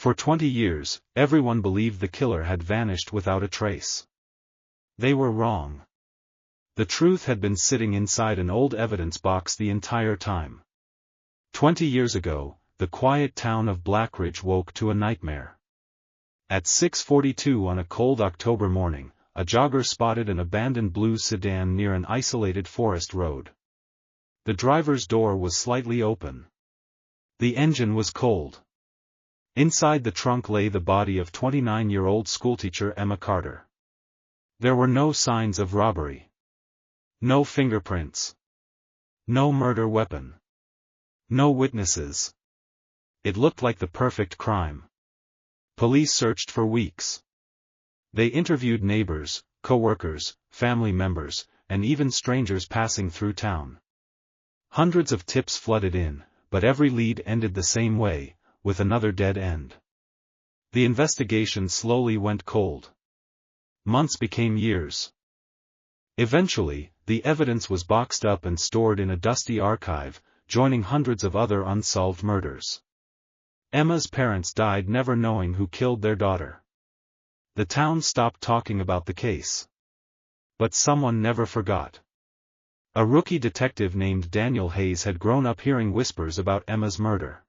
For 20 years, everyone believed the killer had vanished without a trace. They were wrong. The truth had been sitting inside an old evidence box the entire time. 20 years ago, the quiet town of Blackridge woke to a nightmare. At 6:42 on a cold October morning, a jogger spotted an abandoned blue sedan near an isolated forest road. The driver's door was slightly open. The engine was cold. Inside the trunk lay the body of 29-year-old schoolteacher Emma Carter. There were no signs of robbery. No fingerprints. No murder weapon. No witnesses. It looked like the perfect crime. Police searched for weeks. They interviewed neighbors, co-workers, family members, and even strangers passing through town. Hundreds of tips flooded in, but every lead ended the same way, with another dead end. The investigation slowly went cold. Months became years. Eventually, the evidence was boxed up and stored in a dusty archive, joining hundreds of other unsolved murders. Emma's parents died never knowing who killed their daughter. The town stopped talking about the case. But someone never forgot. A rookie detective named Daniel Hayes had grown up hearing whispers about Emma's murder.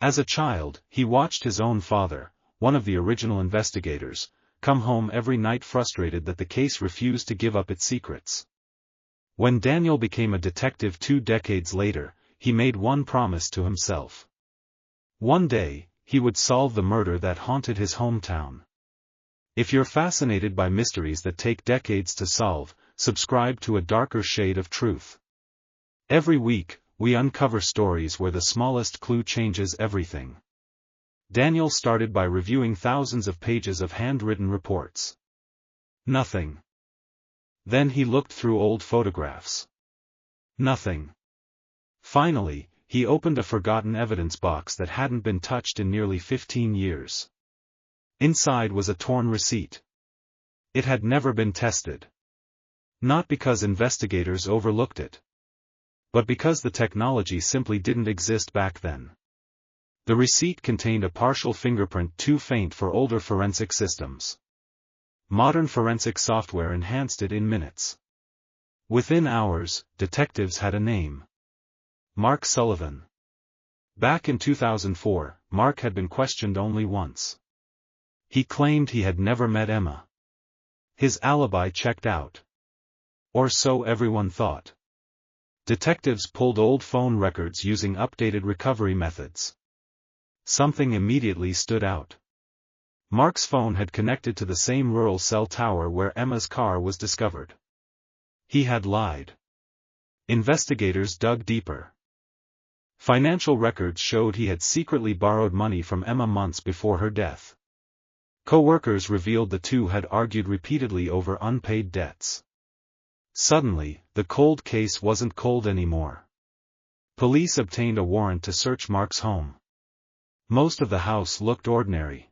As a child, he watched his own father, one of the original investigators, come home every night frustrated that the case refused to give up its secrets. When Daniel became a detective 2 decades later, he made one promise to himself. One day, he would solve the murder that haunted his hometown. If you're fascinated by mysteries that take decades to solve, subscribe to A Darker Shade of Truth. Every week, we uncover stories where the smallest clue changes everything. Daniel started by reviewing thousands of pages of handwritten reports. Nothing. Then he looked through old photographs. Nothing. Finally, he opened a forgotten evidence box that hadn't been touched in nearly 15 years. Inside was a torn receipt. It had never been tested. Not because investigators overlooked it, but because the technology simply didn't exist back then. The receipt contained a partial fingerprint too faint for older forensic systems. Modern forensic software enhanced it in minutes. Within hours, detectives had a name. Mark Sullivan. Back in 2004, Mark had been questioned only once. He claimed he had never met Emma. His alibi checked out. Or so everyone thought. Detectives pulled old phone records using updated recovery methods. Something immediately stood out. Mark's phone had connected to the same rural cell tower where Emma's car was discovered. He had lied. Investigators dug deeper. Financial records showed he had secretly borrowed money from Emma months before her death. Co-workers revealed the two had argued repeatedly over unpaid debts. Suddenly, the cold case wasn't cold anymore. Police obtained a warrant to search Mark's home. Most of the house looked ordinary.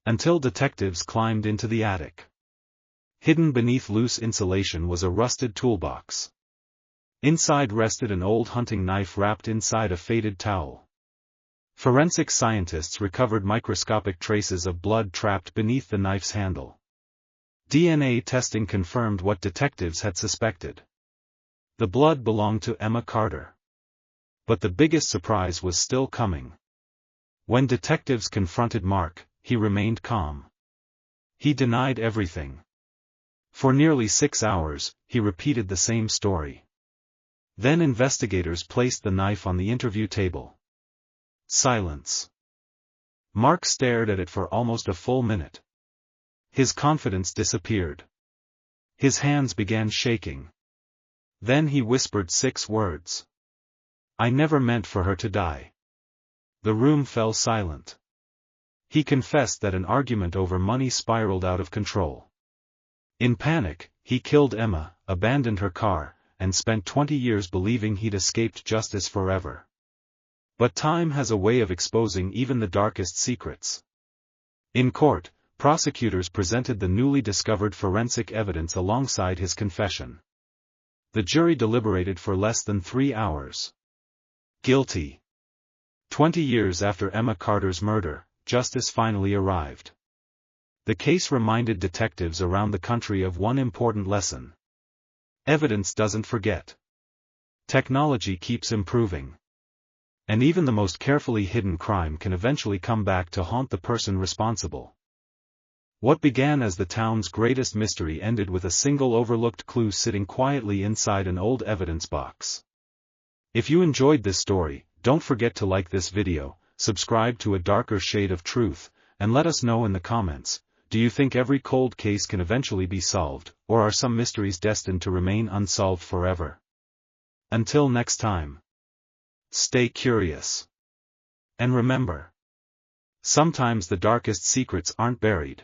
Until detectives climbed into the attic. Hidden beneath loose insulation was a rusted toolbox. Inside rested an old hunting knife wrapped inside a faded towel. Forensic scientists recovered microscopic traces of blood trapped beneath the knife's handle. DNA testing confirmed what detectives had suspected. The blood belonged to Emma Carter. But the biggest surprise was still coming. When detectives confronted Mark, he remained calm. He denied everything. For nearly 6 hours, he repeated the same story. Then investigators placed the knife on the interview table. Silence. Mark stared at it for almost a full minute. His confidence disappeared. His hands began shaking. Then he whispered 6 words. "I never meant for her to die." The room fell silent. He confessed that an argument over money spiraled out of control. In panic, he killed Emma, abandoned her car, and spent 20 years believing he'd escaped justice forever. But time has a way of exposing even the darkest secrets. In court, prosecutors presented the newly discovered forensic evidence alongside his confession. The jury deliberated for less than 3 hours. Guilty. 20 years after Emma Carter's murder, justice finally arrived. The case reminded detectives around the country of one important lesson. Evidence doesn't forget. Technology keeps improving. And even the most carefully hidden crime can eventually come back to haunt the person responsible. What began as the town's greatest mystery ended with a single overlooked clue sitting quietly inside an old evidence box. If you enjoyed this story, don't forget to like this video, subscribe to A Darker Shade of Truth, and let us know in the comments, do you think every cold case can eventually be solved, or are some mysteries destined to remain unsolved forever? Until next time. Stay curious. And remember, sometimes the darkest secrets aren't buried.